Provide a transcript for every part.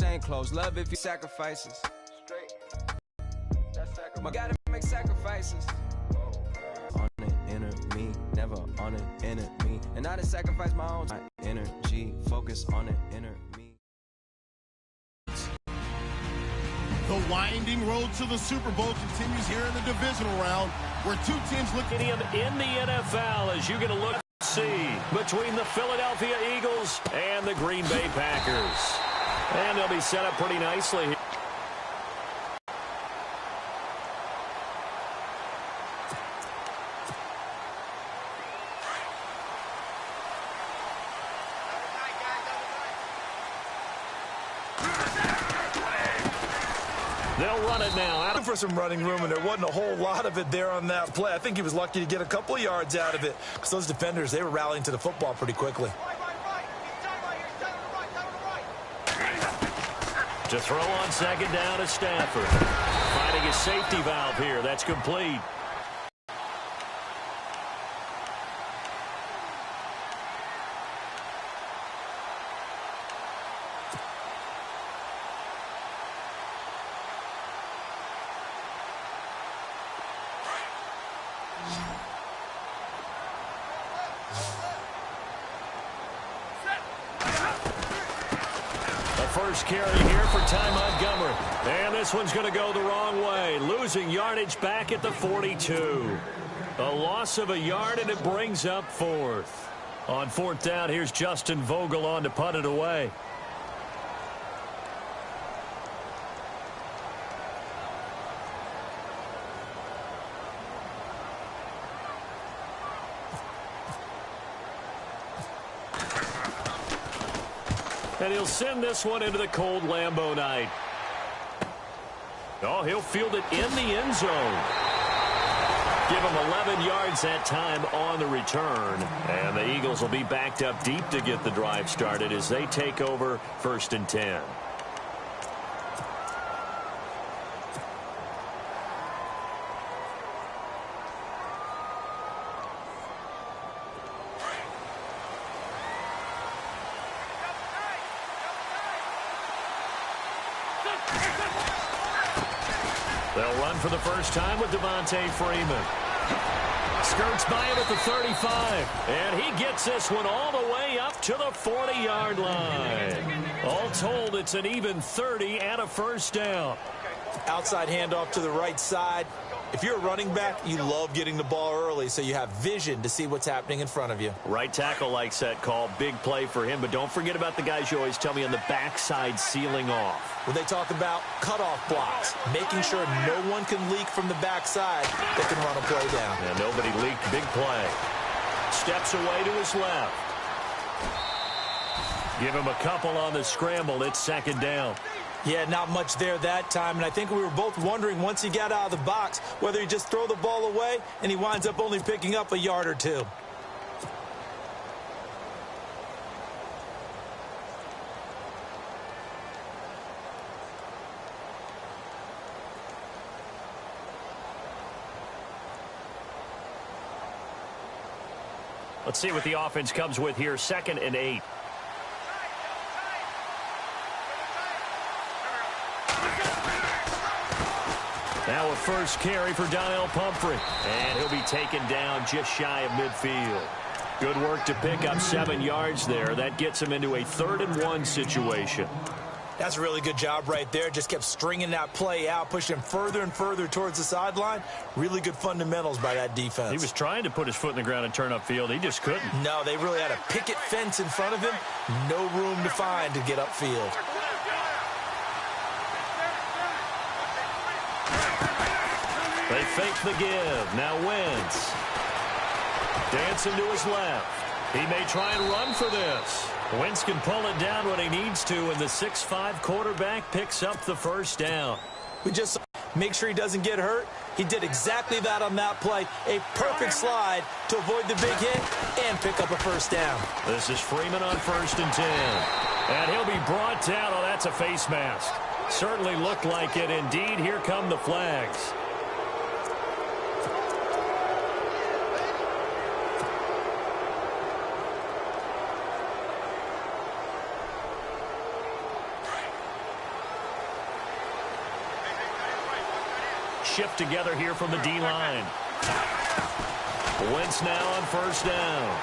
same clothes. Love if you sacrifices. Straight. I gotta make sacrifices. On an enemy, never on an enemy. And I done sacrifice my own time. Energy, focus on an inner me. The winding road to the Super Bowl continues here in the divisional round, where two teams look at him in the NFL as you get a look see between the Philadelphia Eagles and the Green Bay Packers. And they'll be set up pretty nicely here. They'll run it now. For some running room, and there wasn't a whole lot of it there on that play. I think he was lucky to get a couple of yards out of it, because those defenders, they were rallying to the football pretty quickly. To throw on second down to Stafford. Finding his safety valve here. That's complete. First carry here for Ty Montgomery. And this one's going to go the wrong way. Losing yardage back at the 42. A loss of a yard, and it brings up fourth. On fourth down, here's Justin Vogel on to punt it away. And he'll send this one into the cold Lambeau night. Oh, he'll field it in the end zone. Give him 11 yards that time on the return. And the Eagles will be backed up deep to get the drive started as they take over 1st and 10. They'll run for the first time with Devontae Freeman. Skirts by him at the 35. And he gets this one all the way up to the 40-yard line. All told, it's an even 30 and a first down. Outside handoff to the right side. If you're a running back, you love getting the ball early so you have vision to see what's happening in front of you. Right tackle likes that call. Big play for him. But don't forget about the guys you always tell me on the backside sealing off. When they talk about cutoff blocks, making sure no one can leak from the backside that can run a play down. And nobody leaked. Big play. Steps away to his left. Give him a couple on the scramble. It's second down. Yeah, not much there that time, and I think we were both wondering once he got out of the box whether he just throw the ball away and he winds up only picking up a yard or two. Let's see what the offense comes with here. 2nd and 8. Now a first carry for Donnell Pumphrey. And he'll be taken down just shy of midfield. Good work to pick up 7 yards there. That gets him into a 3rd and 1 situation. That's a really good job right there. Just kept stringing that play out, pushing him further and further towards the sideline. Really good fundamentals by that defense. He was trying to put his foot in the ground and turn upfield. He just couldn't. No, they really had a picket fence in front of him. No room to find to get upfield. They fake the give. Now Wentz. Dancing to his left. He may try and run for this. Wentz can pull it down when he needs to, and the 6'5" quarterback picks up the first down. We just make sure he doesn't get hurt. He did exactly that on that play. A perfect slide to avoid the big hit and pick up a first down. This is Freeman on 1st and 10. And he'll be brought down. Oh, that's a face mask. Certainly looked like it. Indeed, here come the flags. shift together here from the D-line. Wentz now on first down.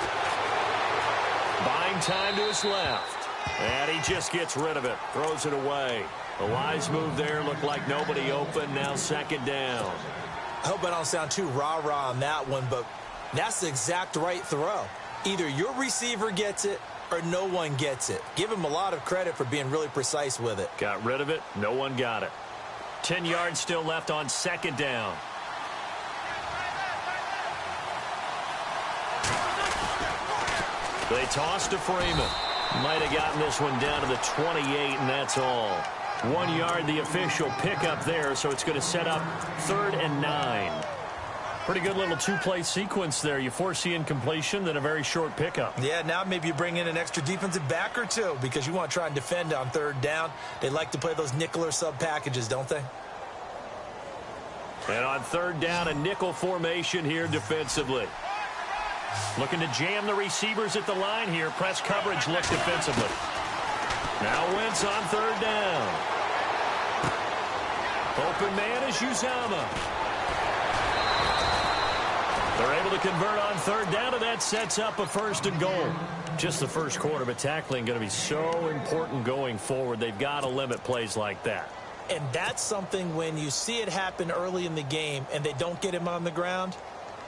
Buying time to his left. And he just gets rid of it. Throws it away. The wise move there. Looked like nobody open. Now second down. I hope I don't sound too rah-rah on that one, but that's the exact right throw. Either your receiver gets it or no one gets it. Give him a lot of credit for being really precise with it. Got rid of it. No one got it. 10 yards still left on second down. They toss to Freeman. Might have gotten this one down to the 28, and that's all. 1 yard, the official pickup there, so it's going to set up 3rd and 9. Pretty good little two-play sequence there. You force the incompletion, then a very short pickup. Yeah, now maybe you bring in an extra defensive back or two because you want to try and defend on 3rd down. They like to play those nickel or sub packages, don't they? And on 3rd down, a nickel formation here defensively. Looking to jam the receivers at the line here. Press coverage look defensively. Now Wentz on 3rd down. Open man is Uzama. They're able to convert on 3rd down, and that sets up a 1st and goal. Just the first quarter, but tackling going to be so important going forward. They've got to limit plays like that. And that's something when you see it happen early in the game and they don't get him on the ground,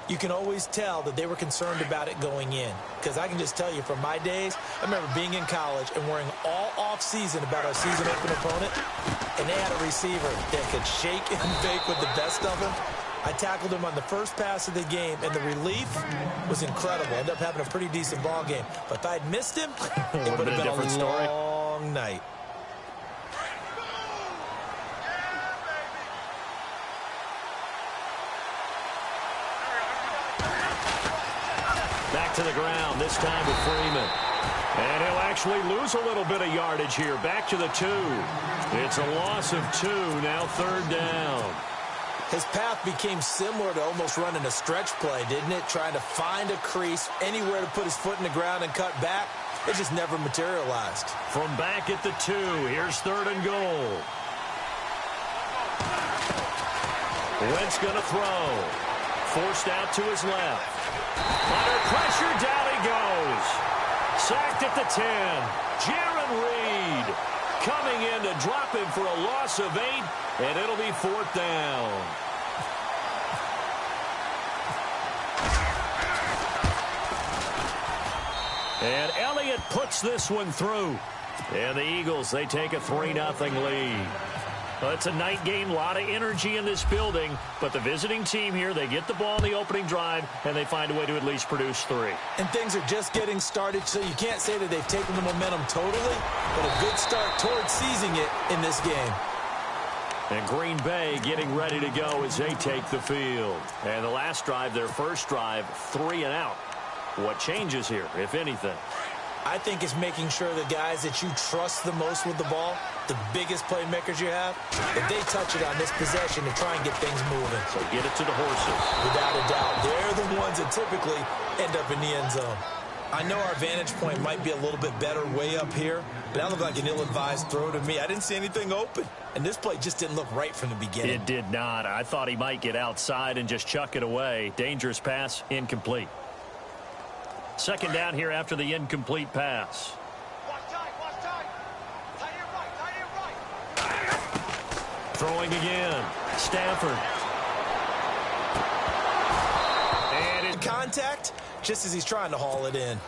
you can always tell that they were concerned about it going in. Because I can just tell you from my days, I remember being in college and worrying all off-season about our season-open opponent, and they had a receiver that could shake and bake with the best of them. I tackled him on the first pass of the game, and the relief was incredible. Ended up having a pretty decent ball game. But if I had missed him, it would have been a long night. Back to the ground, this time with Freeman. And he'll actually lose a little bit of yardage here. Back to the 2. It's a loss of 2, now 3rd down. His path became similar to almost running a stretch play, didn't it? Trying to find a crease, anywhere to put his foot in the ground and cut back. It just never materialized. From back at the 2, here's 3rd and goal. Wentz going to throw. Forced out to his left. Under pressure, down he goes. Sacked at the 10. Jaron Reed coming in to drop him for a loss of 8, and it'll be 4th down. And Elliott puts this one through. And the Eagles, they take a 3-0 lead. Well, it's a night game, a lot of energy in this building, but the visiting team here, they get the ball in the opening drive, and they find a way to at least produce 3. And things are just getting started, so you can't say that they've taken the momentum totally, but a good start towards seizing it in this game. And Green Bay getting ready to go as they take the field. And the last drive, their first drive, 3 and out. What changes here, if anything? I think it's making sure the guys that you trust the most with the ball, the biggest playmakers you have, if they touch it on this possession to try and get things moving. So get it to the horses. Without a doubt. They're the ones that typically end up in the end zone. I know our vantage point might be a little bit better way up here, but that looked like an ill-advised throw to me. I didn't see anything open, and this play just didn't look right from the beginning. It did not. I thought he might get outside and just chuck it away. Dangerous pass, incomplete. Second down here after the incomplete pass. Throwing again. Stafford. And in contact, just as he's trying to haul it in.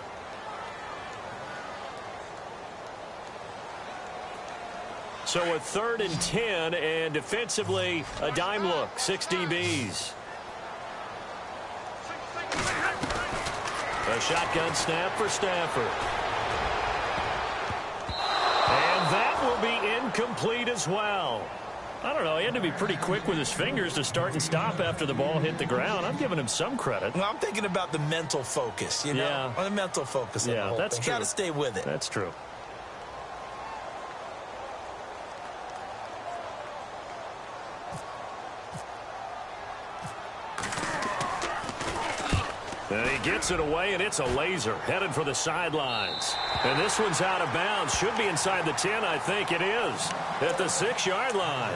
So a 3rd and 10, and defensively a dime look. 6 DBs. A shotgun snap for Stafford. And that will be incomplete as well. I don't know. He had to be pretty quick with his fingers to start and stop after the ball hit the ground. I'm giving him some credit. Well, I'm thinking about the mental focus, you know? Yeah. On the mental focus of the whole that's thing. true. Got to stay with it. That's true. And he gets it away, and it's a laser headed for the sidelines. And this one's out of bounds. Should be inside the 10, I think it is. At the 6-yard line.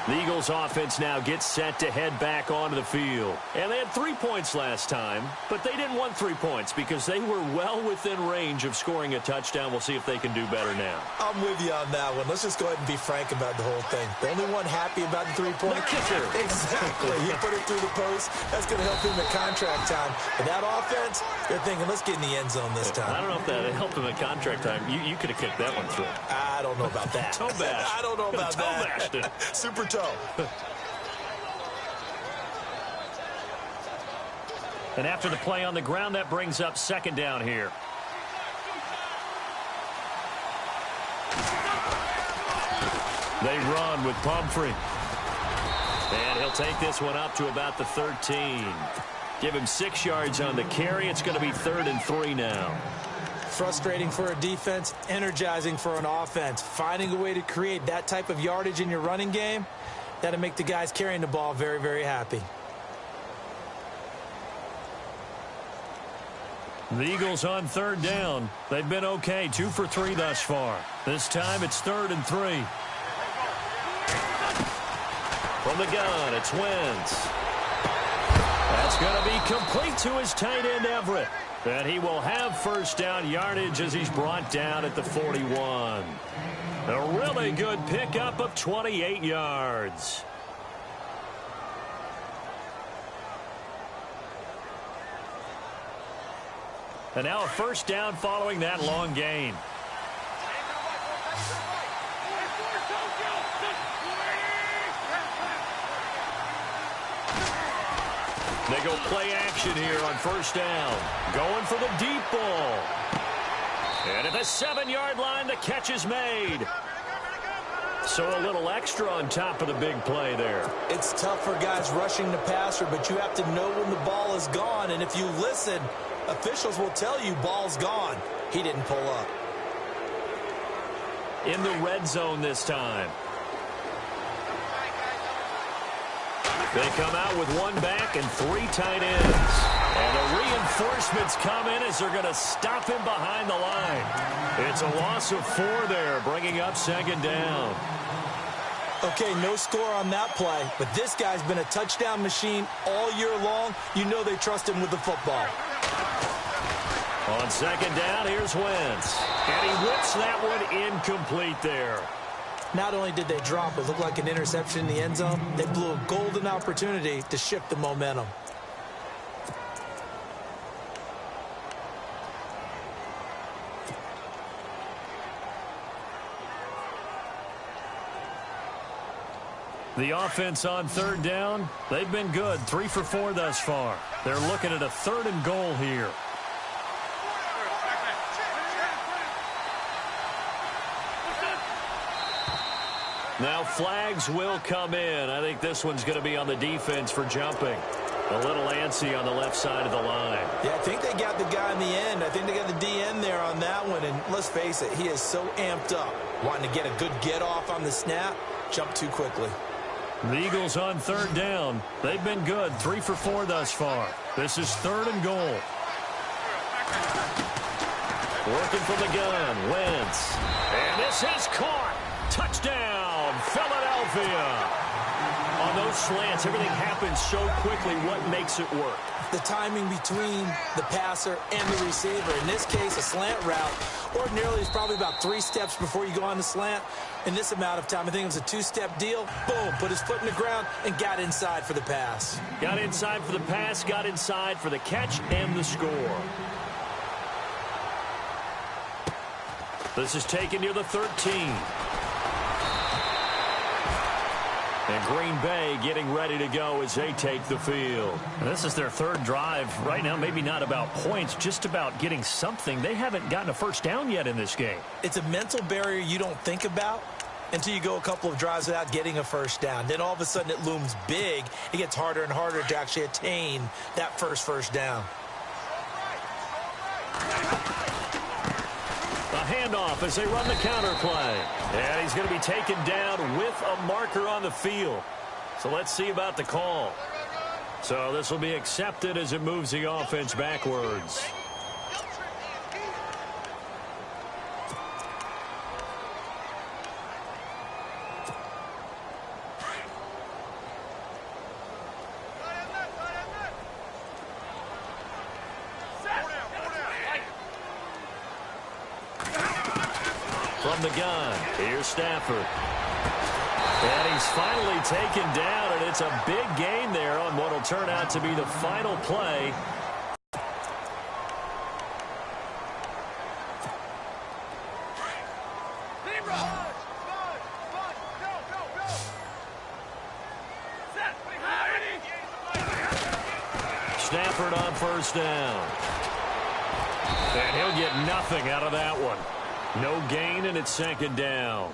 The Eagles offense now gets set to head back onto the field. And they had 3 points last time, but they didn't want 3 points because they were well within range of scoring a touchdown. We'll see if they can do better now. I'm with you on that one. Let's just go ahead and be frank about the whole thing. The only one happy about the 3-point kicker. Exactly. He put it through the post. That's going to help him at contract time. But that offense, they're thinking, let's get in the end zone this time. I don't know if that helped him at contract time. You could have kicked that one through. I don't know about that. Toe bash. I don't know about Toe that. bashed it. Super toe. And after the play on the ground, that brings up second down here. They run with Pumphrey. And he'll take this one up to about the 13. Give him 6 yards on the carry. It's going to be 3rd and 3 now. Frustrating for a defense, energizing for an offense. Finding a way to create that type of yardage in your running game, that'll make the guys carrying the ball very, very happy. The Eagles on 3rd down. They've been okay, 2 for 3 thus far. This time it's 3rd and 3. From the gun, it's Wentz. That's going to be complete to his tight end, Everett. And he will have first down yardage as he's brought down at the 41. A really good pickup of 28 yards. And now a first down following that long gain. They go play action here on first down. Going for the deep ball. And at the 7-yard line, the catch is made. So a little extra on top of the big play there. It's tough for guys rushing the passer, but you have to know when the ball is gone. And if you listen, officials will tell you ball's gone. He didn't pull up. In the red zone this time. They come out with 1 back and 3 tight ends. And the reinforcements come in as they're going to stop him behind the line. It's a loss of 4 there, bringing up second down. Okay, no score on that play, but this guy's been a touchdown machine all year long. You know they trust him with the football. On second down, here's Wentz. And he whips that one incomplete there. Not only did they drop it looked like an interception in the end zone, they blew a golden opportunity to shift the momentum. The offense on 3rd down, they've been good. 3 for 4 thus far. They're looking at a 3rd and goal here. Now flags will come in. I think this one's going to be on the defense for jumping. A little antsy on the left side of the line. Yeah, I think they got the guy in the end. I think they got the DN there on that one. And let's face it, he is so amped up. Wanting to get a good get off on the snap, jump too quickly. The Eagles on 3rd down. They've been good. 3 for 4 thus far. This is 3rd and goal. Working from the gun, Wentz. And this is caught. Touchdown, Philadelphia. On those slants, everything happens so quickly. What makes it work? The timing between the passer and the receiver. In this case, a slant route. Ordinarily, it's probably about 3 steps before you go on the slant. In this amount of time, I think it was a 2-step deal. Boom, put his foot in the ground and got inside for the pass. Got inside for the pass, got inside for the catch and the score. This is taken near the 13. And Green Bay getting ready to go as they take the field. And this is their 3rd drive. Right now, maybe not about points, just about getting something. They haven't gotten a first down yet in this game. It's a mental barrier you don't think about until you go a couple of drives without getting a first down. Then all of a sudden it looms big. It gets harder and harder to actually attain that first down. A handoff as they run the counter play. And he's going to be taken down with a marker on the field. So let's see about the call. So this will be accepted as it moves the offense backwards. from the gun. Here's Stafford. And he's finally taken down, and it's a big gain there on what will turn out to be the final play. Stafford on first down. And he'll get nothing out of that one. No gain, and it's second down.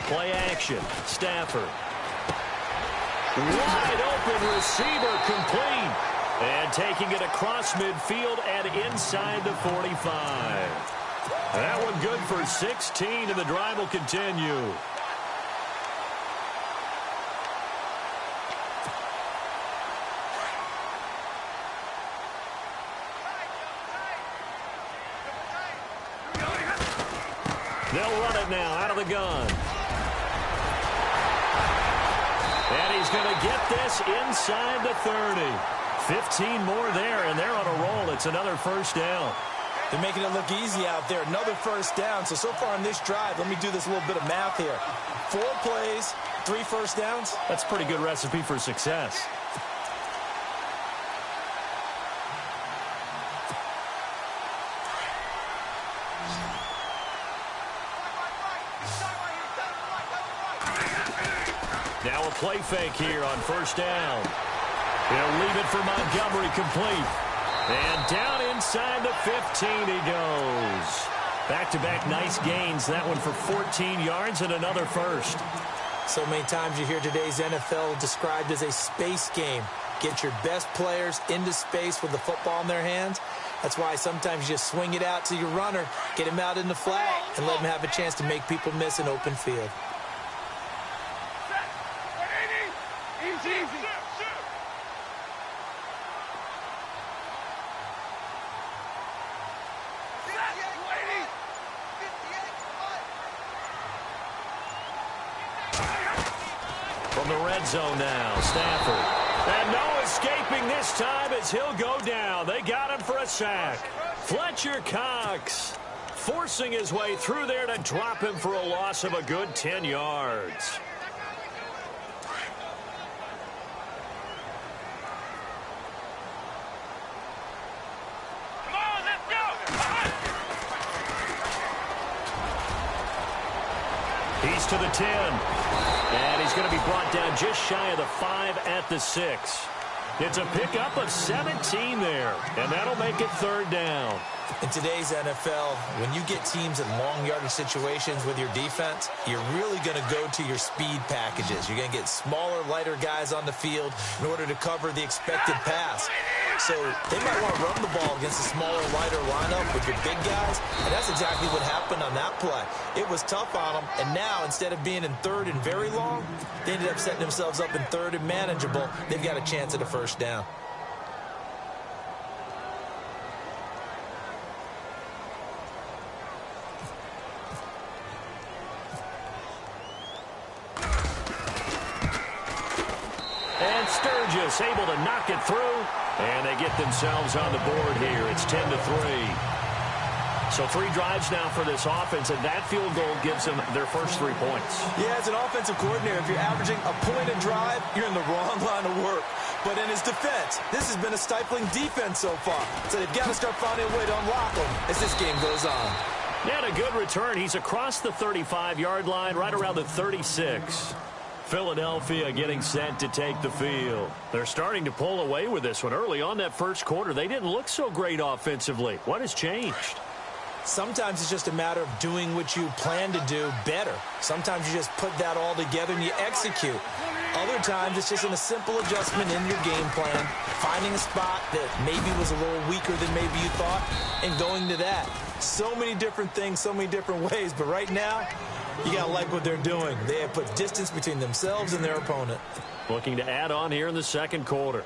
Play action. Stafford. Wide open receiver complete. And taking it across midfield and inside the 45. That one good for 16, and the drive will continue. They'll run it now out of the gun. And he's going to get this inside the 30. 15 more there, and they're on a roll. It's another first down. They're making it look easy out there. Another first down. So far in this drive, let me do this little bit of math here. 4 plays, 3 first downs. That's a pretty good recipe for success. Now a play fake here on first down. He'll leave it for Montgomery complete. And down inside the 15 he goes. Back-to-back nice gains. That one for 14 yards and another first. So many times you hear today's NFL described as a space game. Get your best players into space with the football in their hands. That's why sometimes you just swing it out to your runner, get him out in the flat, and let him have a chance to make people miss an open field. From the red zone now, Stafford. And no escaping this time as he'll go down. They got him for a sack. Fletcher Cox forcing his way through there to drop him for a loss of a good 10 yards. He's to the 10. And he's going to be brought down just shy of the 5 at the 6. It's a pickup of 17 there, and that'll make it third down. In today's NFL, when you get teams in long yardage situations with your defense, you're really going to go to your speed packages. You're going to get smaller, lighter guys on the field in order to cover the expected pass. So they might want to run the ball against a smaller, lighter lineup with your big guys, and that's exactly what happened on that play. It was tough on them, and now instead of being in third and very long, they ended up setting themselves up in third and manageable. They've got a chance at a first down. And Sturgis able to knock it through. And they get themselves on the board here. It's 10-3. So 3 drives now for this offense, and that field goal gives them their first 3 points. Yeah, as an offensive coordinator, if you're averaging a point a drive, you're in the wrong line of work. But in his defense, this has been a stifling defense so far. So they've got to start finding a way to unlock them as this game goes on. And a good return. He's across the 35-yard line, right around the 36. Philadelphia getting set to take the field. They're starting to pull away with this one. Early on that first quarter, they didn't look so great offensively. What has changed? Sometimes it's just a matter of doing what you plan to do better. Sometimes you just put that all together and you execute. Other times it's just in a simple adjustment in your game plan, finding a spot that maybe was a little weaker than maybe you thought, and going to that. So many different things, so many different ways, but right now, you got to like what they're doing. They have put distance between themselves and their opponent. Looking to add on here in the second quarter.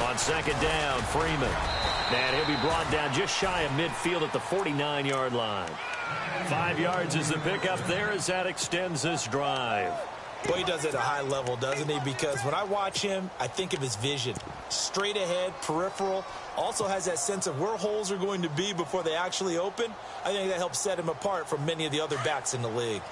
On second down, Freeman. And he'll be brought down just shy of midfield at the 49-yard line. 5 yards is the pickup there as that extends this drive. Well, he does it at a high level, doesn't he? Because when I watch him, I think of his vision. Straight ahead, peripheral. Also has that sense of where holes are going to be before they actually open. I think that helps set him apart from many of the other backs in the league.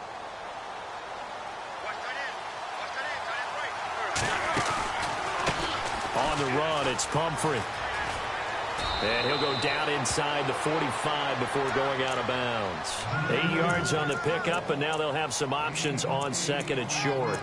On the run, it's Pumphrey. And he'll go down inside the 45 before going out of bounds. 8 yards on the pickup, and now they'll have some options on second and short.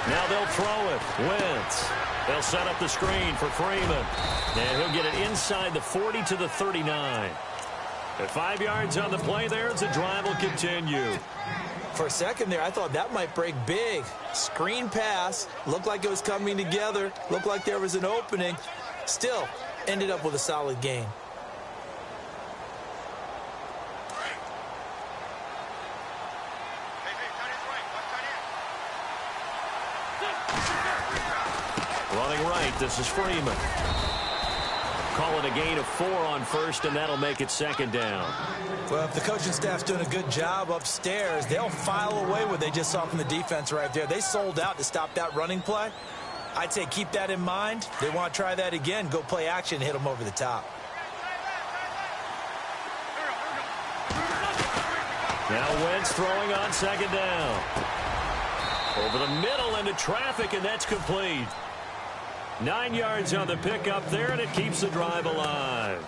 Now they'll throw it. Wentz. They'll set up the screen for Freeman. And he'll get it inside the 40 to the 39. At 5 yards on the play there as the drive will continue. For a second there, I thought that might break big. Screen pass. Looked like it was coming together. Looked like there was an opening. Still, ended up with a solid gain. Running right, this is Freeman. Call it a gain of 4 on first, and that'll make it second down. Well, if the coaching staff's doing a good job upstairs, they'll file away what they just saw from the defense right there. They sold out to stop that running play. I'd say keep that in mind. They want to try that again. Go play action, hit them over the top. Now Wentz throwing on second down. Over the middle into traffic, and that's complete. 9 yards on the pickup there, and it keeps the drive alive.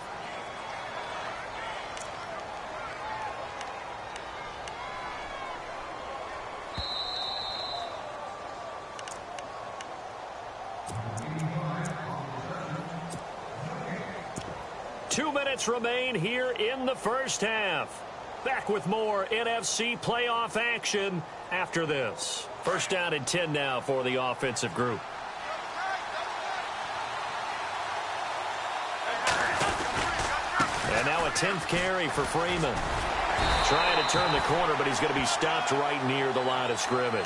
Two minutes remain here in the first half. Back with more NFC playoff action after this. First down and 10 now for the offensive group. And now a 10th carry for Freeman. Trying to turn the corner, but he's going to be stopped right near the line of scrimmage.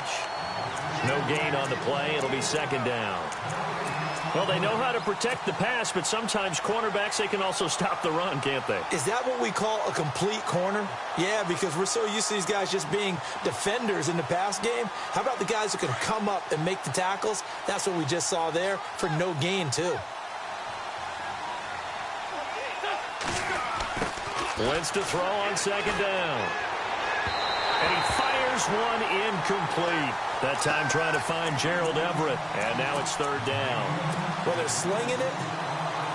No gain on the play. It'll be second down. Well, they know how to protect the pass, but sometimes cornerbacks, they can also stop the run, can't they? Is that what we call a complete corner? Yeah, because we're so used to these guys just being defenders in the pass game. How about the guys who can come up and make the tackles? That's what we just saw there for no gain, too. Wentz to throw on second down. And he fires one incomplete. That time trying to find Gerald Everett. And now it's third down. Well, they're slinging it.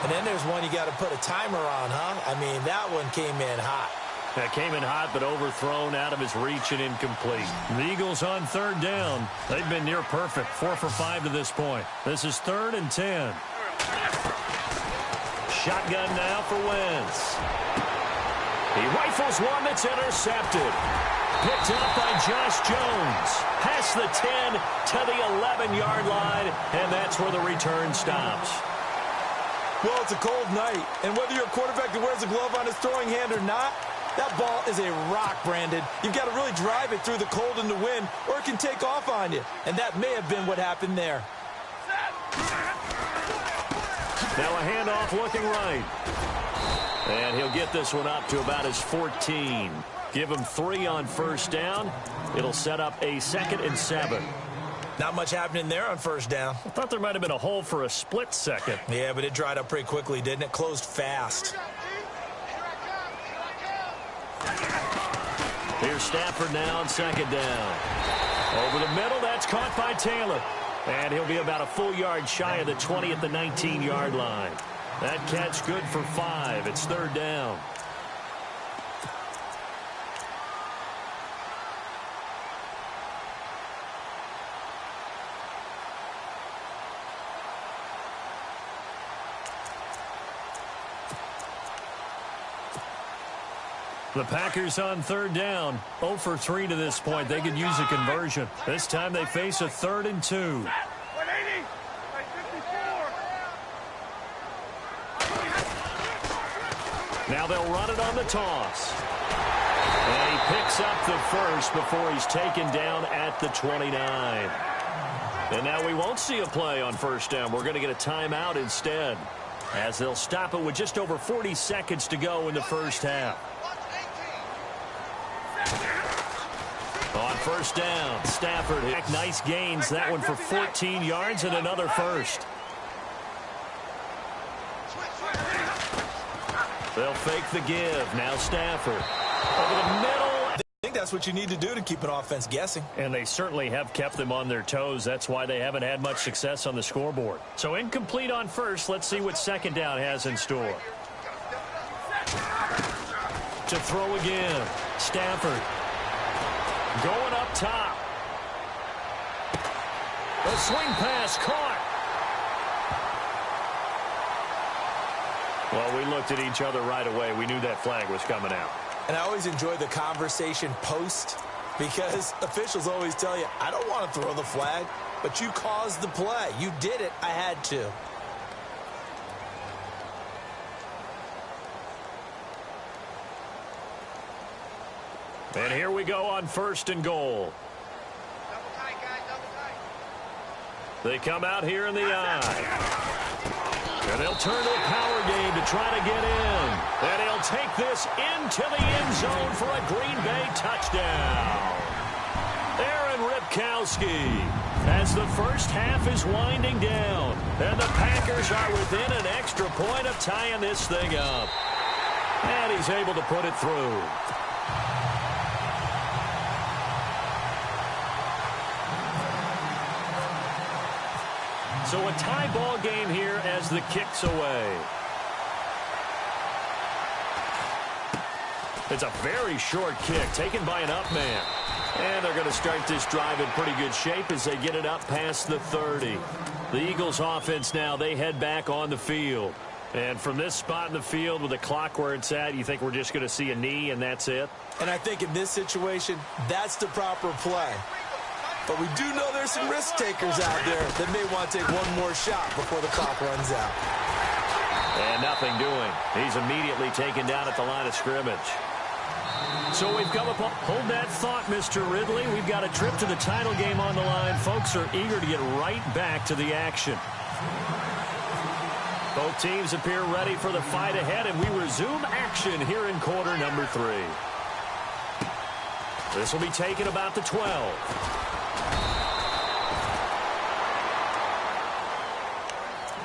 And then there's one you got to put a timer on, huh? I mean, that one came in hot. That came in hot, but overthrown out of his reach and incomplete. The Eagles on third down. They've been near perfect. 4 for 5 to this point. This is 3rd and 10. Shotgun now for Wentz. He rifles one that's intercepted. Picked up by Josh Jones. Past the 10 to the 11-yard line, and that's where the return stops. Well, it's a cold night, and whether you're a quarterback that wears a glove on his throwing hand or not, that ball is a rock, Brandon. You've got to really drive it through the cold and the wind, or it can take off on you, and that may have been what happened there. Now a handoff looking right. And he'll get this one up to about his 14. Give him 3 on first down. It'll set up a 2nd and 7. Not much happening there on first down. I thought there might have been a hole for a split second. Yeah, but it dried up pretty quickly, didn't it? Closed fast. Here's Stafford now on second down. Over the middle, that's caught by Taylor. And he'll be about a full yard shy of the 20 at the 19-yard line. That catch good for 5. It's third down. The Packers on third down. 0 for 3 to this point. They could use a conversion. This time they face a 3rd and 2. Now they'll run it on the toss. And he picks up the first before he's taken down at the 29. And now we won't see a play on first down. We're going to get a timeout instead, as they'll stop it with just over 40 seconds to go in the first half. On first down, Stafford. Nice gains, that one for 14 yards and another first. They'll fake the give. Now Stafford. Over the middle. I think that's what you need to do to keep an offense guessing. And they certainly have kept them on their toes. That's why they haven't had much success on the scoreboard. So incomplete on first. Let's see what second down has in store. To throw again. Stafford. Going up top. The swing pass caught. Well, we looked at each other right away. We knew that flag was coming out. And I always enjoy the conversation post, because officials always tell you, I don't want to throw the flag, but you caused the play. You did it. I had to. And here we go on 1st and goal. They come out here in the eye. And they'll turn to a power game to try to get in. And he'll take this into the end zone for a Green Bay touchdown. Aaron Ripkowski, as the first half is winding down. And the Packers are within an extra point of tying this thing up. And he's able to put it through. So a tie ball game here as the kick's away. It's a very short kick taken by an up man. And they're going to start this drive in pretty good shape as they get it up past the 30. The Eagles offense now, they head back on the field. And from this spot in the field with the clock where it's at, you think we're just going to see a knee and that's it? And I think in this situation, that's the proper play. But we do know there's some risk takers out there that may want to take one more shot before the clock runs out. And nothing doing. He's immediately taken down at the line of scrimmage. So we've come upon... Hold that thought, Mr. Ridley. We've got a trip to the title game on the line. Folks are eager to get right back to the action. Both teams appear ready for the fight ahead, and we resume action here in quarter number 3. This will be taken about the 12.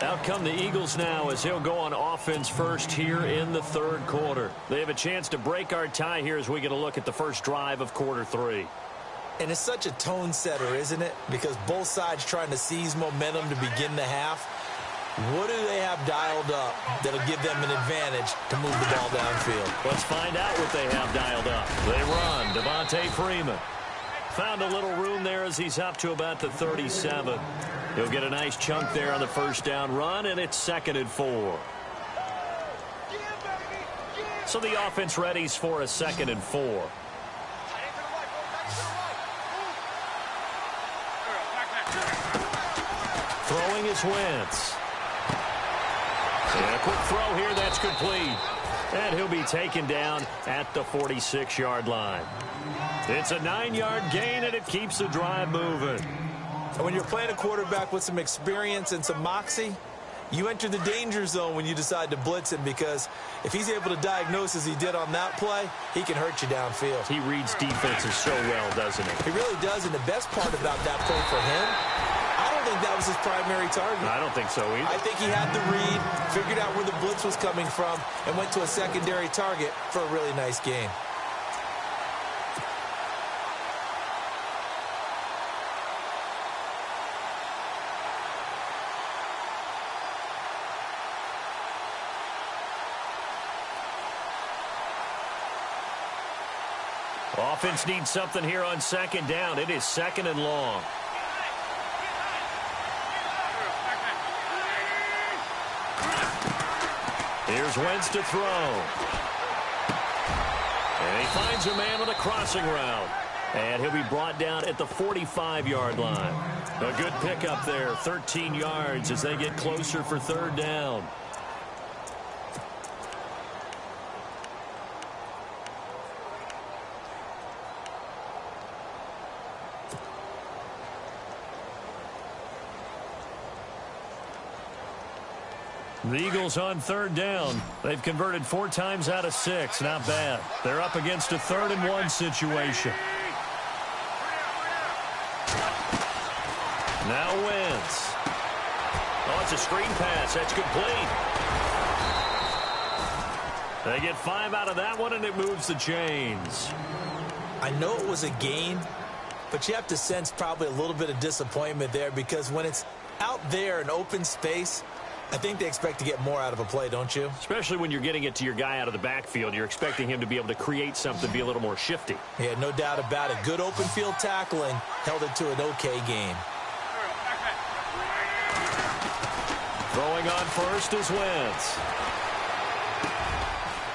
Out come the Eagles now as he'll go on offense first here in the 3rd quarter. They have a chance to break our tie here as we get a look at the first drive of quarter 3. And it's such a tone setter, isn't it? Because both sides trying to seize momentum to begin the half. What do they have dialed up that'll give them an advantage to move the ball downfield? Let's find out what they have dialed up. They run. Devontae Freeman. Found a little room there as he's up to about the 37. He'll get a nice chunk there on the first down run, and it's 2nd and 4. So the offense readies for a 2nd and 4. Throwing is Wentz. And a quick throw here that's complete. And he'll be taken down at the 46-yard line. It's a 9-yard gain, and it keeps the drive moving. And when you're playing a quarterback with some experience and some moxie, you enter the danger zone when you decide to blitz him, because if he's able to diagnose as he did on that play, he can hurt you downfield. He reads defenses so well, doesn't he? He really does, and the best part about that play for him, I don't think that was his primary target. I don't think so either. I think he had the read, figured out where the blitz was coming from, and went to a secondary target for a really nice gain. Offense needs something here on 2nd down. It is 2nd and long. Here's Wentz to throw. And he finds a man on the crossing route. And he'll be brought down at the 45-yard line. A good pickup there, 13 yards as they get closer for third down. The Eagles on third down. They've converted 4 times out of 6. Not bad. They're up against a 3rd-and-1 situation. Now Wentz. Oh, it's a screen pass. That's complete. They get 5 out of that one, and it moves the chains. I know it was a gain, but you have to sense probably a little bit of disappointment there because when it's out there in open space, I think they expect to get more out of a play, don't you? Especially when you're getting it to your guy out of the backfield. You're expecting him to be able to create something, be a little more shifty. Yeah, no doubt about it. Good open field tackling held it to an okay game. Throwing on first is Wentz.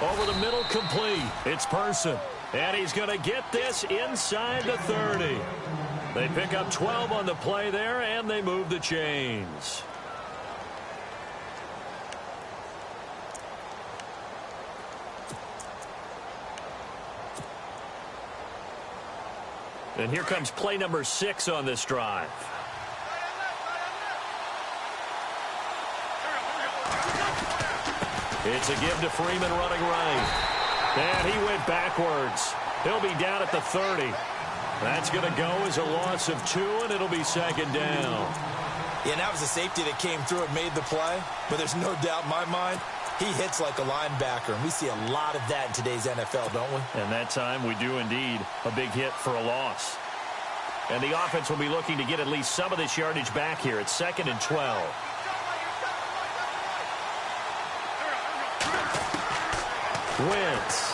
Over the middle, complete. It's Person. And he's going to get this inside the 30. They pick up 12 on the play there, and they move the chains. And here comes play number 6 on this drive. It's a give to Freeman running right. And he went backwards. He'll be down at the 30. That's going to go as a loss of 2, and it'll be 2nd down. Yeah, and that was a safety that came through and made the play. But there's no doubt in my mind, he hits like a linebacker. And we see a lot of that in today's NFL, don't we? And that time we do indeed. A big hit for a loss. And the offense will be looking to get at least some of this yardage back here. It's 2nd and 12. Wentz.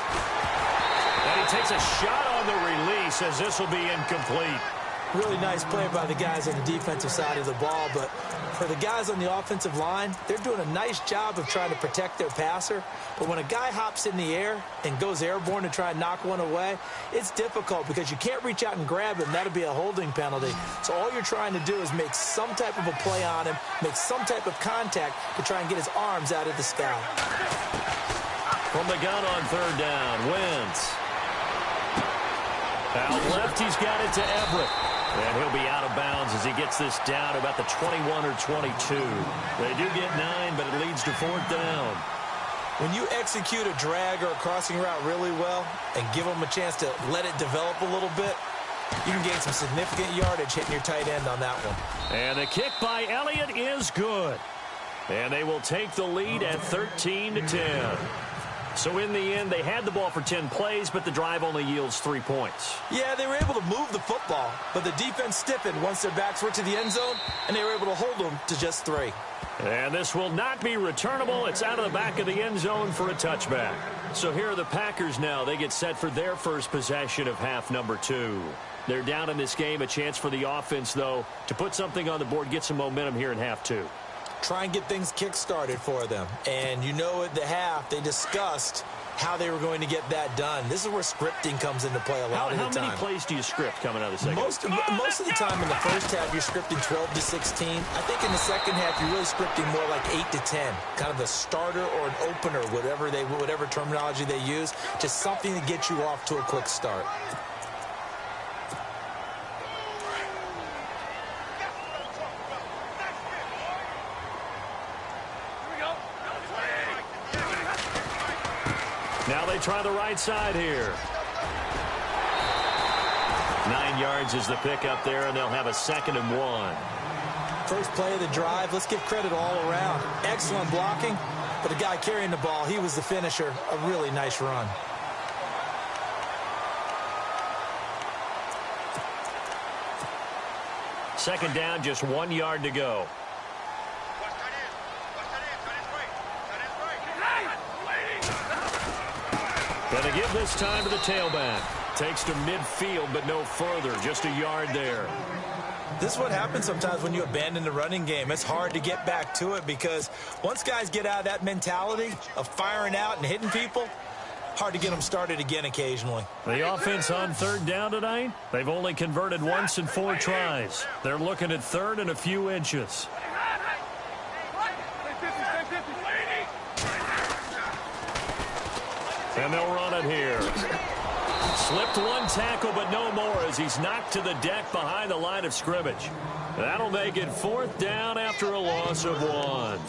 And he takes a shot on the release as this will be incomplete. Really nice play by the guys on the defensive side of the ball, but for the guys on the offensive line, they're doing a nice job of trying to protect their passer. But when a guy hops in the air and goes airborne to try and knock one away, it's difficult because you can't reach out and grab him. That'll be a holding penalty. So all you're trying to do is make some type of a play on him, make some type of contact to try and get his arms out of the sky. From the gun on third down, Wentz. Out left, he's got it to Everett. And he'll be out of bounds as he gets this down to about the 21 or 22. They do get 9, but it leads to 4th down. When you execute a drag or a crossing route really well and give them a chance to let it develop a little bit, you can gain some significant yardage hitting your tight end on that one. And the kick by Elliott is good. And they will take the lead at 13-10. So in the end, they had the ball for 10 plays, but the drive only yields 3 points. Yeah, they were able to move the football, but the defense stiffened once their backs were to the end zone, and they were able to hold them to just 3. And this will not be returnable. It's out of the back of the end zone for a touchback. So here are the Packers now. They get set for their first possession of half number 2. They're down in this game. A chance for the offense, though, to put something on the board, get some momentum here in half 2. Try and get things kick-started for them. And you know at the half, they discussed how they were going to get that done. This is where scripting comes into play a lot of the time. How many plays do you script coming out of the second? Most of the time in the first half, you're scripting 12 to 16. I think in the second half, you're really scripting more like 8 to 10. Kind of a starter or an opener, whatever terminology they use. Just something to get you off to a quick start. Now they try the right side here. 9 yards is the pickup there, and they'll have a 2nd and 1. First play of the drive, let's give credit all around. Excellent blocking, but the guy carrying the ball, he was the finisher. A really nice run. Second down, just 1 yard to go. Going to give this time to the tailback. Takes to midfield, but no further. Just a yard there. This is what happens sometimes when you abandon the running game. It's hard to get back to it because once guys get out of that mentality of firing out and hitting people, hard to get them started again occasionally. The offense on third down tonight, they've only converted once in 4 tries. They're looking at third and a few inches. And they'll run it here. Slipped one tackle, but no more as he's knocked to the deck behind the line of scrimmage. That'll make it 4th down after a loss of 1.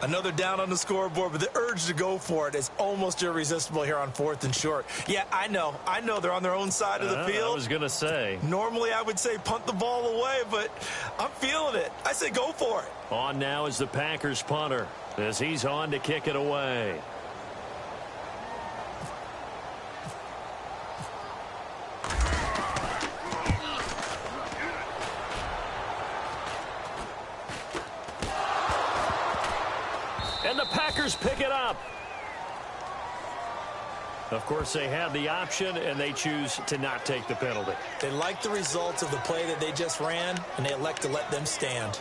Another down on the scoreboard, but the urge to go for it is almost irresistible here on 4th and short. Yeah, I know they're on their own side of the field. I was going to say. Normally I would say punt the ball away, but I'm feeling it. I say go for it. On now is the Packers punter as he's on to kick it away. And the Packers pick it up. Of course, they have the option, and they choose to not take the penalty. They like the results of the play that they just ran, and they elect to let them stand.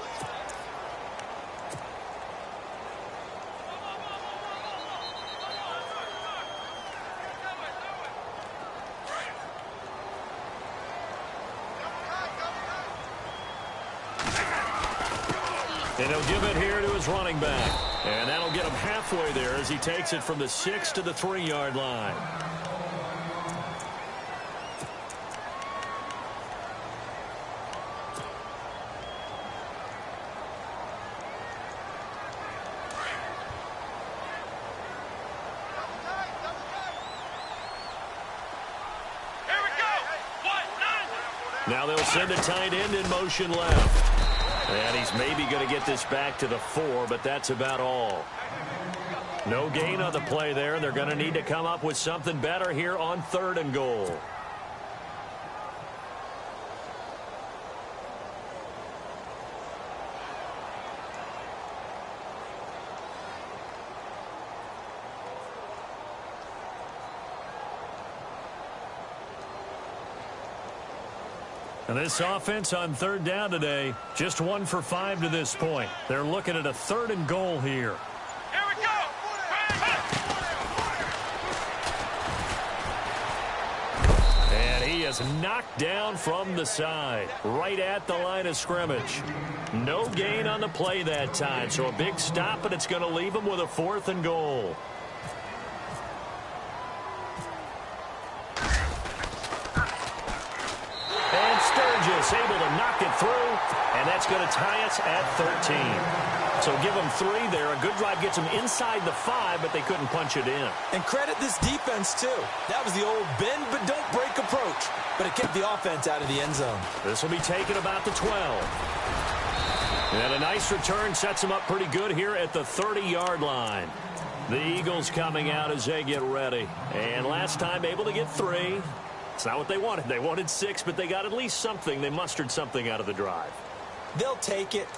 And he'll give it here to his running back. And that'll get him halfway there as he takes it from the 6 to the 3-yard line. Now they'll send a tight end in motion left. And he's maybe going to get this back to the 4, but that's about all. No gain on the play there. They're going to need to come up with something better here on 3rd and goal. And this offense on 3rd down today, just 1 for 5 to this point. They're looking at a 3rd and goal here. Here we go! And he is knocked down from the side, right at the line of scrimmage. No gain on the play that time, so a big stop, and it's going to leave him with a 4th and goal. Sturgis able to knock it through, and that's going to tie us at 13. So give them 3 there. A good drive gets them inside the 5, but they couldn't punch it in. And credit this defense, too. That was the old bend but don't break approach, but it kept the offense out of the end zone. This will be taken about the 12. And a nice return sets them up pretty good here at the 30-yard line. The Eagles coming out as they get ready. And last time able to get 3. It's not what they wanted. They wanted 6, but they got at least something. They mustered something out of the drive. They'll take it.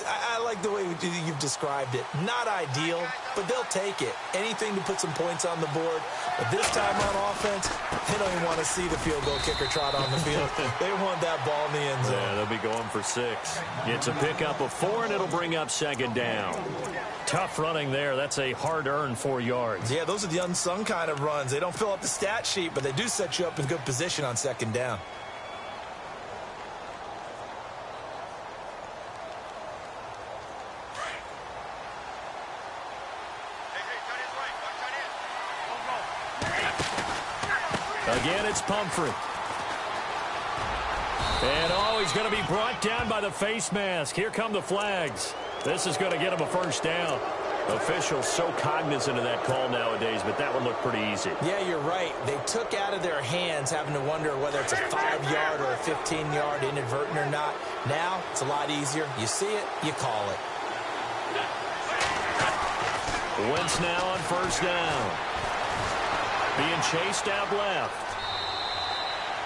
I like the way you've described it. Not ideal, but they'll take it. Anything to put some points on the board. But this time on offense, they don't even want to see the field goal kicker trot on the field. They want that ball in the end zone. Yeah, they'll be going for 6. It's a pickup of 4, and it'll bring up 2nd down. Tough running there. That's a hard-earned 4 yards. Yeah, those are the unsung kind of runs. They don't fill up the stat sheet, but they do set you up in good position on 2nd down. Again, it's Pumphrey. And, he's going to be brought down by the face mask. Here come the flags. This is going to get him a 1st down. Officials so cognizant of that call nowadays, but that one looked pretty easy. Yeah, you're right. They took out of their hands having to wonder whether it's a 5-yard or a 15-yard inadvertent or not. Now, it's a lot easier. You see it, you call it. Wentz now on 1st down. Being chased out left.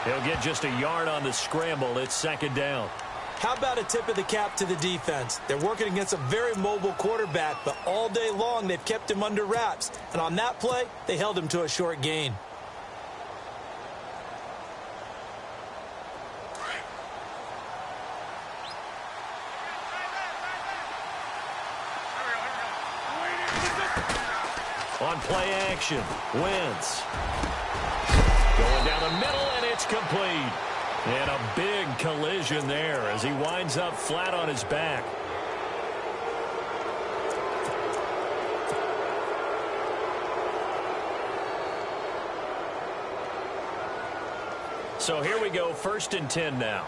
He'll get just a yard on the scramble. It's 2nd down. How about a tip of the cap to the defense? They're working against a very mobile quarterback, but all day long they've kept him under wraps. And on that play, they held him to a short gain. On play action, Wentz. Going down the middle, and it's complete. And a big collision there as he winds up flat on his back. So here we go, 1st and 10 now.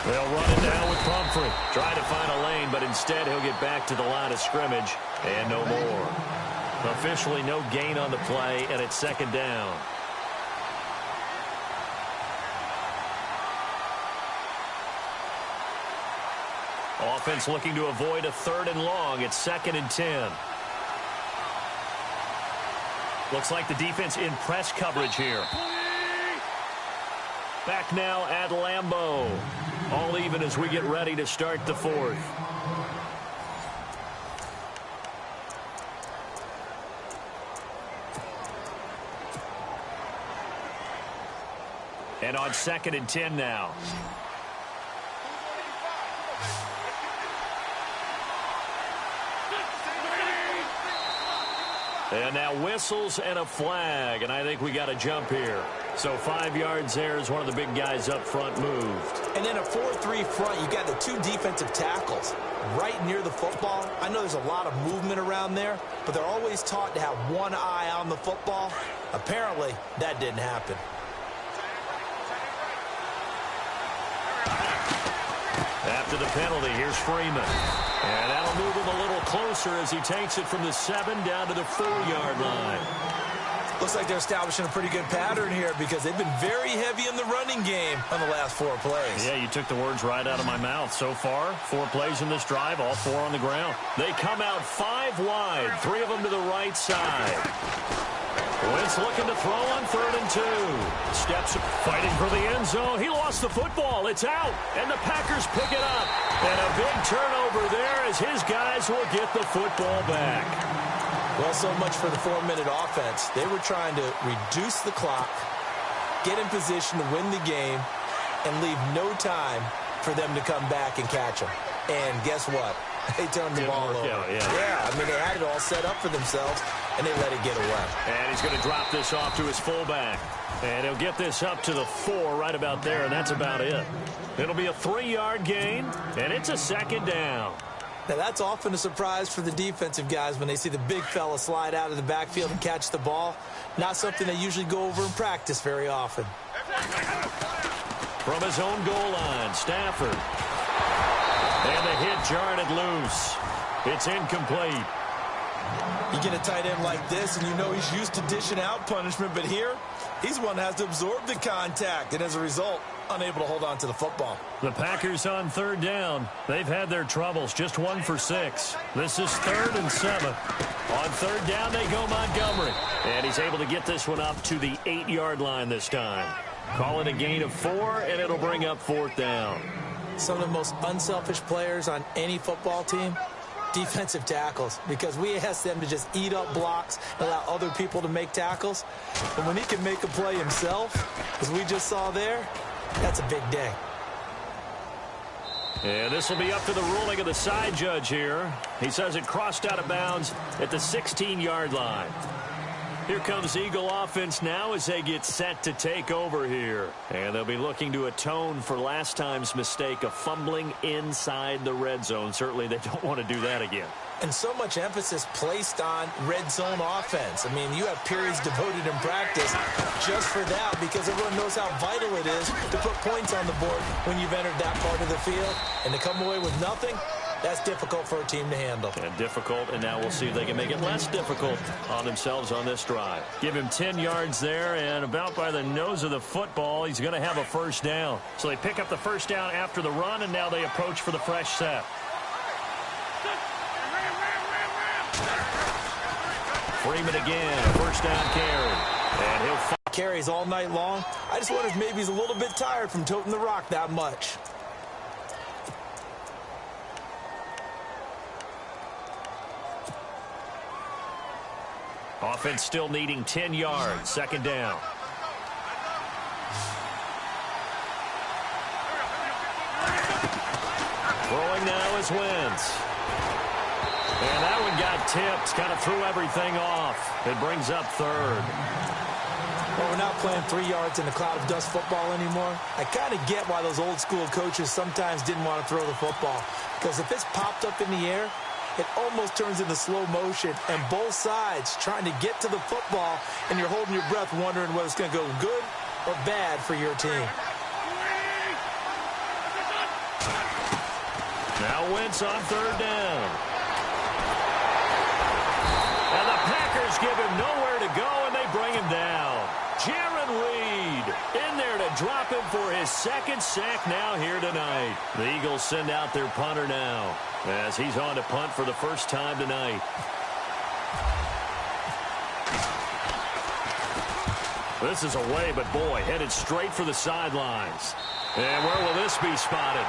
They'll run it down with Pumphrey. Trying to find a lane, but instead he'll get back to the line of scrimmage and no more. Officially no gain on the play, and it's 2nd down. Offense looking to avoid a 3rd and long. It's 2nd and 10. Looks like the defense in press coverage here. Back now at Lambeau. All even as we get ready to start the 4th. And on 2nd and 10 now. And now whistles and a flag, and I think we got a jump here. So 5 yards there as one of the big guys up front moved. And in a 4-3 front, you got the 2 defensive tackles right near the football. I know there's a lot of movement around there, but they're always taught to have one eye on the football. Apparently, that didn't happen. After the penalty, here's Freeman. And that'll move him a little closer as he takes it from the 7 down to the 4-yard line. Looks like they're establishing a pretty good pattern here because they've been very heavy in the running game on the last 4 plays. Yeah, you took the words right out of my mouth. So far, 4 plays in this drive, all 4 on the ground. They come out 5 wide, 3 of them to the right side. Wentz looking to throw on 3rd and 2. Steps fighting for the end zone. He lost the football. It's out, and the Packers pick it up. And a big turnover there as his guys will get the football back. Well, so much for the 4-minute offense. They were trying to reduce the clock, get in position to win the game, and leave no time for them to come back and catch them. And guess what? They turned the ball over. Yeah, I mean, they had it all set up for themselves, and they let it get away. And he's going to drop this off to his fullback. And he'll get this up to the 4 right about there, and that's about it. It'll be a 3-yard gain, and it's a 2nd down. Now, that's often a surprise for the defensive guys when they see the big fella slide out of the backfield and catch the ball. Not something they usually go over in practice very often. From his own goal line, Stafford. And the hit jarred it loose. It's incomplete. You get a tight end like this, and you know he's used to dishing out punishment, but here, he's one that has to absorb the contact, and as a result, unable to hold on to the football. The Packers on 3rd down. They've had their troubles, just 1 for 6. This is 3rd and 7. On 3rd down, they go Montgomery. And he's able to get this one up to the 8-yard line this time. Call it a gain of 4, and it'll bring up 4th down. Some of the most unselfish players on any football team, defensive tackles, because we ask them to just eat up blocks and allow other people to make tackles. But when he can make a play himself, as we just saw there, that's a big day. And this will be up to the ruling of the side judge here. He says it crossed out of bounds at the 16-yard line. Here comes Eagle offense now as they get set to take over here. And they'll be looking to atone for last time's mistake of fumbling inside the red zone. Certainly they don't want to do that again. And so much emphasis placed on red zone offense. I mean, you have periods devoted in practice just for that because everyone knows how vital it is to put points on the board when you've entered that part of the field. And to come away with nothing, that's difficult for a team to handle. And difficult, and now we'll see if they can make it less difficult on themselves on this drive. Give him 10 yards there, and about by the nose of the football, he's going to have a 1st down. So they pick up the 1st down after the run, and now they approach for the fresh set. Freeman again, 1st down carry. And he'll carries all night long. I just wonder if maybe he's a little bit tired from toting the rock that much. Offense still needing 10 yards. 2nd down. Throwing now is Wentz. And that one got tipped, kind of threw everything off. It brings up third. Well, we're not playing 3 yards in a cloud of dust football anymore. I kind of get why those old school coaches sometimes didn't want to throw the football. Because if it's popped up in the air, it almost turns into slow motion. And both sides trying to get to the football, and you're holding your breath wondering whether it's going to go good or bad for your team. Now Wentz on third down. And the Packers give him nowhere to go, and they bring him down. Jaron Reed in there to drop him for his second sack now here tonight. The Eagles send out their punter now as he's on to punt for the first time tonight. This is away, but boy, headed straight for the sidelines. And where will this be spotted?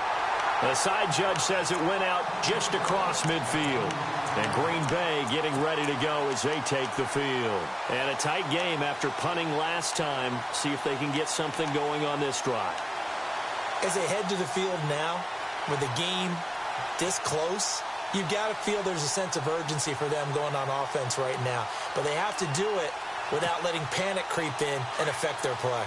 The side judge says it went out just across midfield. And Green Bay getting ready to go as they take the field. And a tight game after punting last time. See if they can get something going on this drive. As they head to the field now, with the game this close, you've got to feel there's a sense of urgency for them going on offense right now. But they have to do it without letting panic creep in and affect their play.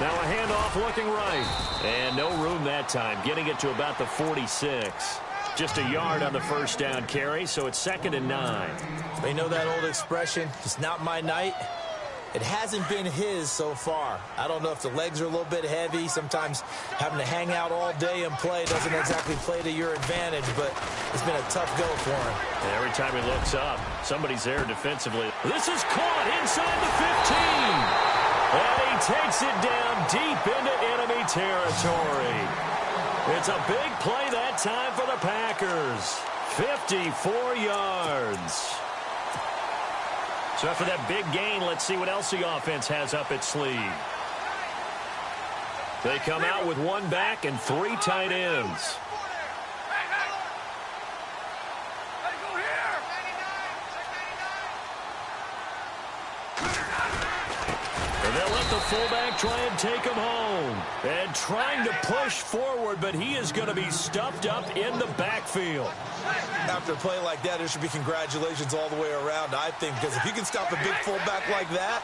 Now a handoff looking right. And no room that time, getting it to about the 46. Just a yard on the first down carry, so it's 2nd and 9. They know that old expression, it's not my night. It hasn't been his so far. I don't know if the legs are a little bit heavy. Sometimes having to hang out all day and play doesn't exactly play to your advantage, but it's been a tough go for him. And every time he looks up, somebody's there defensively. This is caught inside the 15. And he takes it down deep into enemy territory. It's a big play that time for the Packers. 54 yards. So after that big gain, let's see what else the offense has up its sleeve. They come out with 1 back and 3 tight ends. They'll let the fullback try and take him home. And trying to push forward, but he is going to be stuffed up in the backfield. After a play like that, there should be congratulations all the way around, I think, because if you can stop a big fullback like that,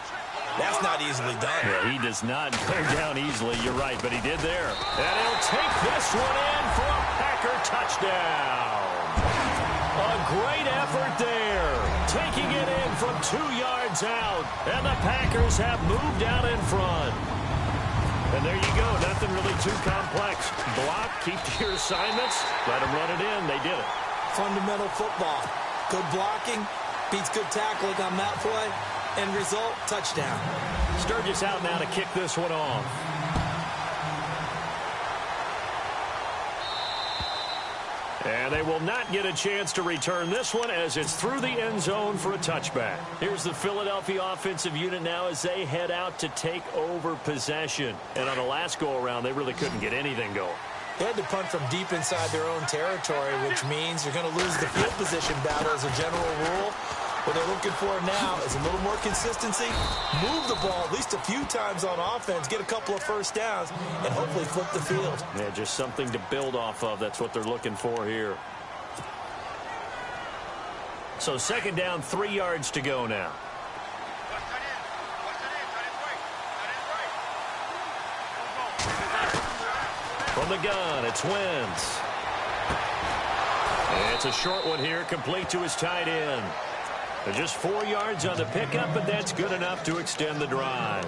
that's not easily done. Yeah, he does not go down easily, you're right, but he did there. And he'll take this one in for a Packer touchdown. A great effort there, taking it in from 2 yards out, and the Packers have moved out in front. And there you go, nothing really too complex. Block, keep to your assignments, let them run it in. They did it. Fundamental football. Good blocking, beats good tackling on that play, end result, touchdown. Sturgis out now to kick this one off. And they will not get a chance to return this one as it's through the end zone for a touchback. Here's the Philadelphia offensive unit now as they head out to take over possession. And on the last go-around, they really couldn't get anything going. They had to punt from deep inside their own territory, which means you're going to lose the field position battle as a general rule. What they're looking for now is a little more consistency, move the ball at least a few times on offense, get a couple of first downs, and hopefully flip the field. Yeah, just something to build off of. That's what they're looking for here. So 2nd down, 3 yards to go now. From the gun, it's Wentz. And it's a short one here, complete to his tight end. Just 4 yards on the pickup, but that's good enough to extend the drive.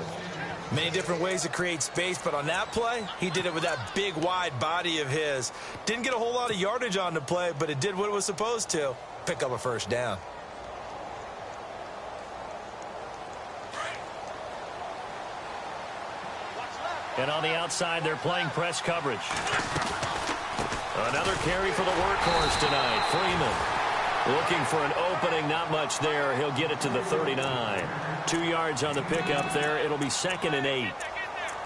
Many different ways to create space, but on that play, he did it with that big, wide body of his. Didn't get a whole lot of yardage on the play, but it did what it was supposed to. Pick up a first down. And on the outside, they're playing press coverage. Another carry for the workhorse tonight, Freeman. Looking for an opening, not much there. He'll get it to the 39. 2 yards on the pickup there. It'll be 2nd and 8.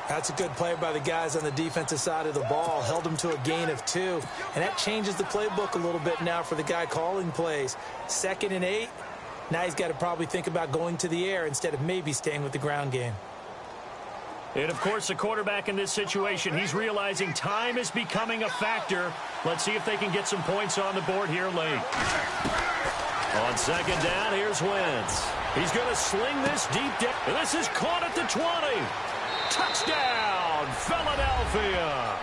That's a good play by the guys on the defensive side of the ball. Held them to a gain of 2. And that changes the playbook a little bit now for the guy calling plays. 2nd and 8. Now he's got to probably think about going to the air instead of maybe staying with the ground game. And, of course, the quarterback in this situation, he's realizing time is becoming a factor. Let's see if they can get some points on the board here late. On second down, here's Wentz. He's going to sling this deep down. This is caught at the 20. Touchdown, Philadelphia.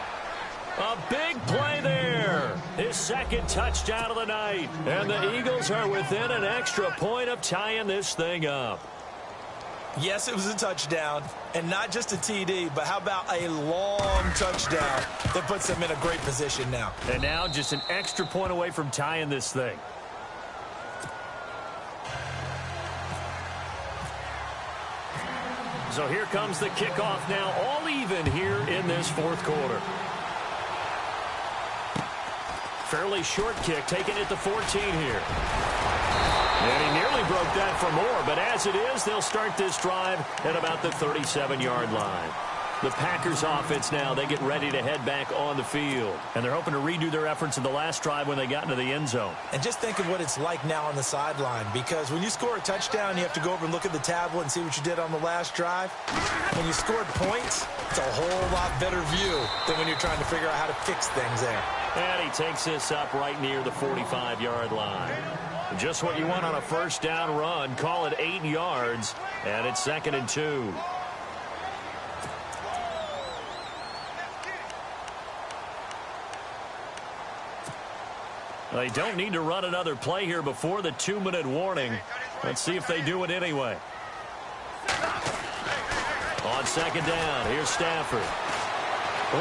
A big play there. His second touchdown of the night. And the Eagles are within an extra point of tying this thing up. Yes, it was a touchdown, and not just a TD, but how about a long touchdown that puts them in a great position now. And now just an extra point away from tying this thing. So here comes the kickoff now, all even here in this fourth quarter. Fairly short kick, taken at the 14 here. And he nearly broke that for more, but as it is, they'll start this drive at about the 37-yard line. The Packers offense now, they get ready to head back on the field. And they're hoping to redo their efforts in the last drive when they got into the end zone. And just think of what it's like now on the sideline, because when you score a touchdown, you have to go over and look at the tablet and see what you did on the last drive. When you scored points, it's a whole lot better view than when you're trying to figure out how to fix things there. And he takes this up right near the 45-yard line. Just what you want on a first down run. Call it 8 yards, and it's 2nd and 2. They don't need to run another play here before the 2-minute warning. Let's see if they do it anyway. On second down, here's Stafford.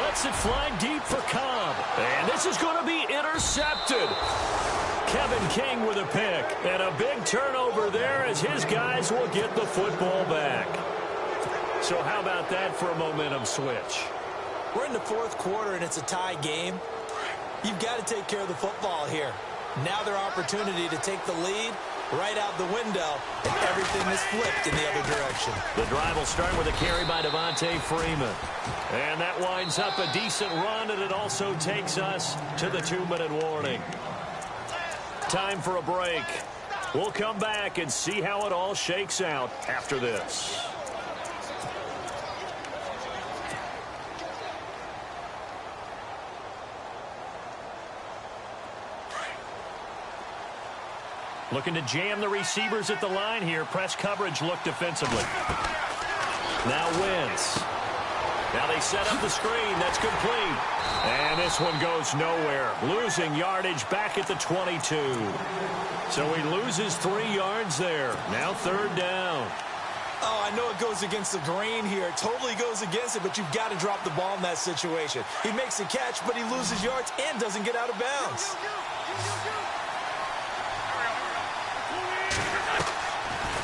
Lets it fly deep for Cobb. And this is going to be intercepted. Kevin King with a pick. And a big turnover there as his guys will get the football back. So how about that for a momentum switch? We're in the fourth quarter, and it's a tie game. You've got to take care of the football here. Now their opportunity to take the lead right out the window, and everything is flipped in the other direction. The drive will start with a carry by Devontae Freeman. And that winds up a decent run, and it also takes us to the 2-minute warning. Time for a break. We'll come back and see how it all shakes out after this. Looking to jam the receivers at the line here. Press coverage look defensively. Now Wentz. Now they set up the screen. That's complete. And this one goes nowhere. Losing yardage back at the 22. So he loses 3 yards there. Now 3rd down. Oh, I know it goes against the grain here. It totally goes against it, but you've got to drop the ball in that situation. He makes a catch, but he loses yards and doesn't get out of bounds.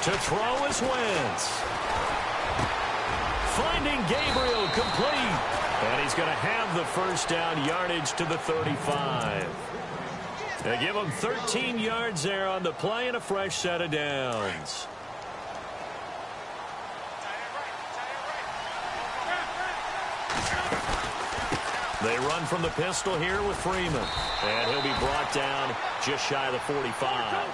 To throw is Wentz. Finding Gabriel complete. And he's going to have the first down yardage to the 35. They give him 13 yards there on the play and a fresh set of downs. They run from the pistol here with Freeman. And he'll be brought down just shy of the 45.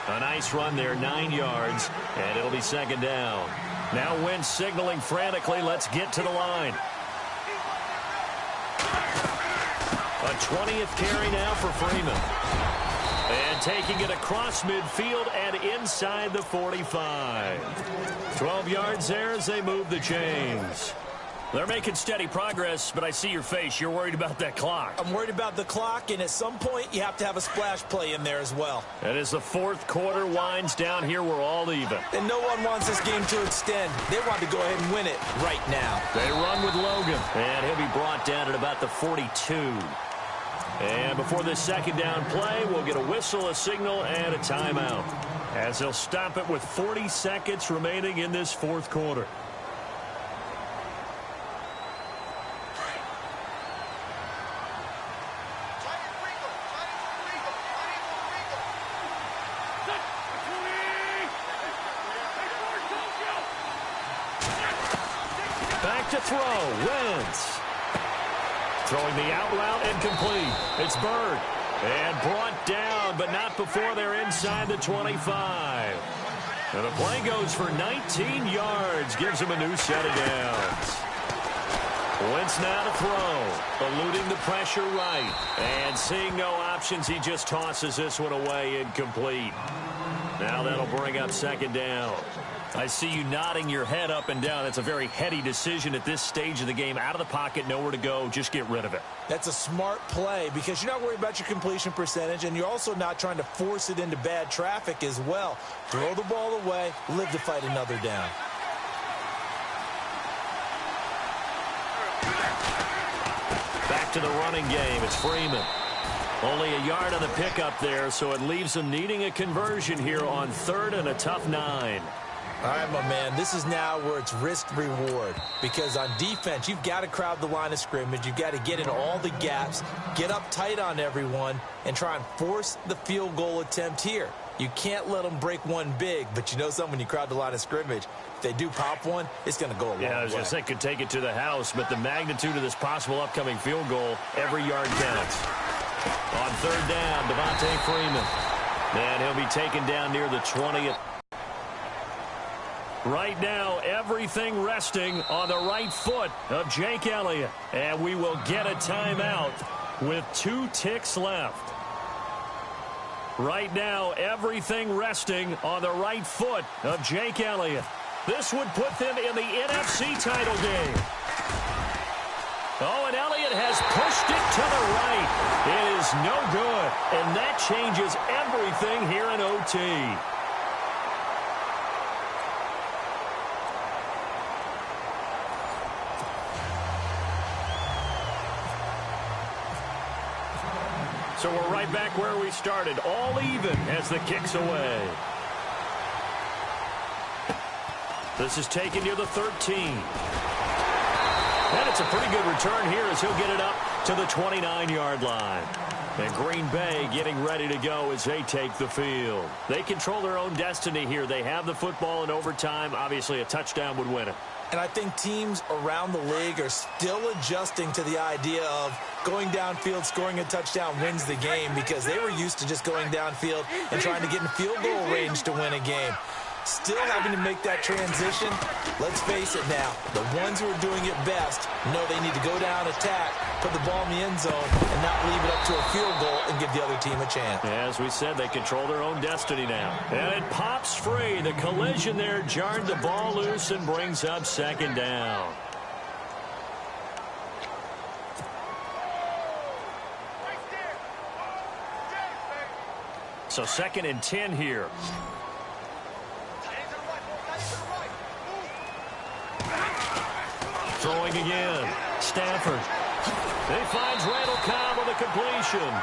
A nice run there, 9 yards, and it'll be 2nd down. Now Wentz signaling frantically, let's get to the line. A 20th carry now for Freeman. And taking it across midfield and inside the 45. 12 yards there as they move the chains. They're making steady progress, but I see your face. You're worried about that clock. I'm worried about the clock, and at some point, you have to have a splash play in there as well. And as the fourth quarter winds down here, we're all even. And no one wants this game to extend. They want to go ahead and win it right now. They run with Logan, and he'll be brought down at about the 42. And before this 2nd down play, we'll get a whistle, a signal, and a timeout, as they'll stop it with 40 seconds remaining in this fourth quarter. Back to throw, Wentz. Throwing the out route and complete. It's Bird. And brought down, but not before they're inside the 25. And the play goes for 19 yards. Gives him a new set of downs. Wentz now to throw. Eluding the pressure right. And seeing no options, he just tosses this one away incomplete. Now that'll bring up second down. I see you nodding your head up and down. It's a very heady decision at this stage of the game. Out of the pocket, nowhere to go. Just get rid of it. That's a smart play because you're not worried about your completion percentage, and you're also not trying to force it into bad traffic as well. Throw the ball away, live to fight another down. Back to the running game. It's Freeman. Only a yard on the pickup there, so it leaves him needing a conversion here on 3rd and a tough 9. All right, my man, this is now where it's risk-reward because on defense, you've got to crowd the line of scrimmage. You've got to get in all the gaps, get up tight on everyone, and try and force the field goal attempt here. You can't let them break one big, but you know something, when you crowd the line of scrimmage, if they do pop one, it's going to go a long way. Yeah, I was going to say could take it to the house, but the magnitude of this possible upcoming field goal, every yard counts. On 3rd down, Devontae Freeman. And he'll be taken down near the 20th. Right now, everything resting on the right foot of Jake Elliott. And we will get a timeout with 2 ticks left. Right now, everything resting on the right foot of Jake Elliott. This would put them in the NFC title game. Oh, and Elliott has pushed it to the right. It is no good, and that changes everything here in OT. So we're right back where we started, all even as the kick's away. This is taken near the 13. And it's a pretty good return here as he'll get it up to the 29-yard line. And Green Bay getting ready to go as they take the field. They control their own destiny here. They have the football in overtime. Obviously, a touchdown would win it. And I think teams around the league are still adjusting to the idea of going downfield, scoring a touchdown wins the game because they were used to just going downfield and trying to get in field goal range to win a game. Still having to make that transition. Let's face it now, the ones who are doing it best know they need to go down, attack, put the ball in the end zone, and not leave it up to a field goal and give the other team a chance. As we said, they control their own destiny now. And it pops free. The collision there jarred the ball loose and brings up second down. So 2nd and 10 here. Throwing again. Stafford. He finds Randall Cobb with a completion.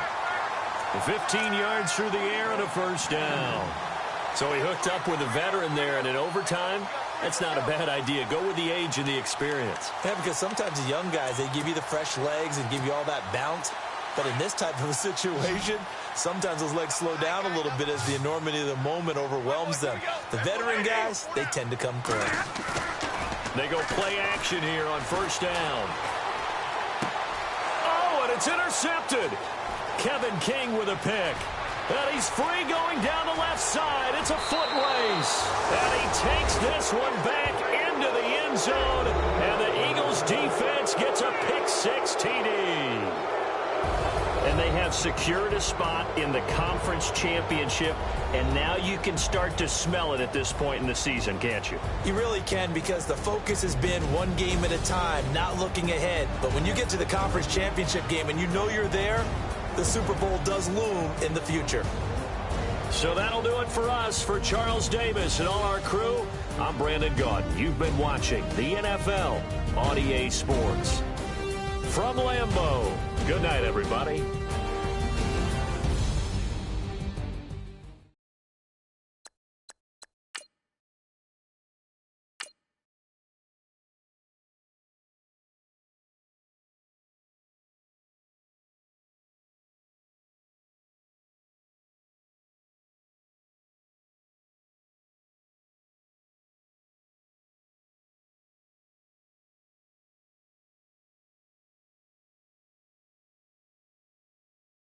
15 yards through the air and a first down. So he hooked up with a veteran there, and in overtime, that's not a bad idea. Go with the age and the experience. Yeah, because sometimes the young guys, they give you the fresh legs and give you all that bounce. But in this type of a situation, sometimes those legs slow down a little bit as the enormity of the moment overwhelms them. The veteran guys, they tend to come through. They go play action here on first down. Oh, and it's intercepted. Kevin King with a pick. And he's free going down the left side. It's a foot race. And he takes this one back into the end zone. And the Eagles defense gets a pick-6 TD. And they have secured a spot in the conference championship, and now you can start to smell it at this point in the season, can't you? You really can, because the focus has been one game at a time, not looking ahead. But when you get to the conference championship game and you know you're there, the Super Bowl does loom in the future. So that'll do it for us. For Charles Davis and all our crew, I'm Brandon Gaudin. You've been watching the NFL on EA Sports. From Lambeau, good night, everybody.